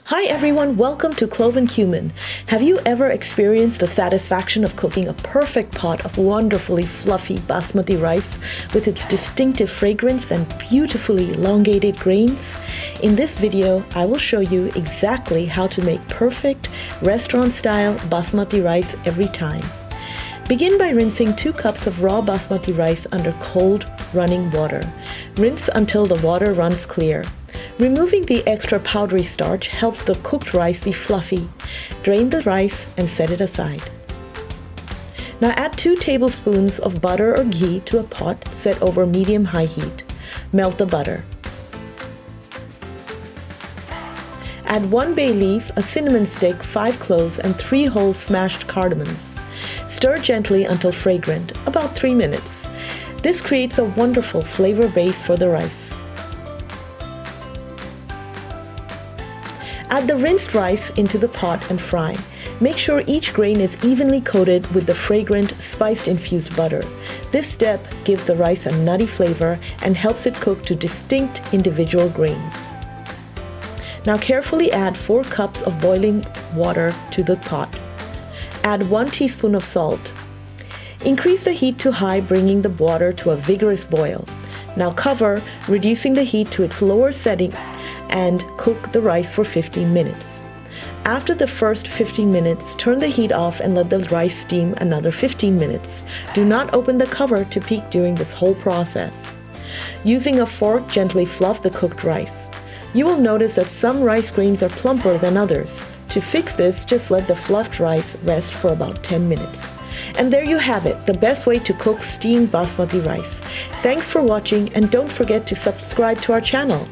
Hi everyone, welcome to Clove and Cumin. Have you ever experienced the satisfaction of cooking a perfect pot of wonderfully fluffy basmati rice with its distinctive fragrance and beautifully elongated grains? In this video, I will show you exactly how to make perfect restaurant-style basmati rice every time. Begin by rinsing 2 cups of raw basmati rice under cold running water. Rinse until the water runs clear. Removing the extra powdery starch helps the cooked rice be fluffy. Drain the rice and set it aside. Now add 2 tablespoons of butter or ghee to a pot set over medium-high heat. Melt the butter. Add 1 bay leaf, a cinnamon stick, 5 cloves, and 3 whole smashed cardamoms. Stir gently until fragrant, about 3 minutes. This creates a wonderful flavor base for the rice. Add the rinsed rice into the pot and fry. Make sure each grain is evenly coated with the fragrant, spice-infused butter. This step gives the rice a nutty flavor and helps it cook to distinct individual grains. Now carefully add 4 cups of boiling water to the pot. Add 1 teaspoon of salt. Increase the heat to high, bringing the water to a vigorous boil. Now cover, reducing the heat to its lower setting, and cook the rice for 15 minutes. After the first 15 minutes, turn the heat off and let the rice steam another 15 minutes. Do not open the cover to peek during this whole process. Using a fork, gently fluff the cooked rice. You will notice that some rice grains are plumper than others. To fix this, just let the fluffed rice rest for about 10 minutes. And there you have it, the best way to cook steamed basmati rice. Thanks for watching, and don't forget to subscribe to our channel.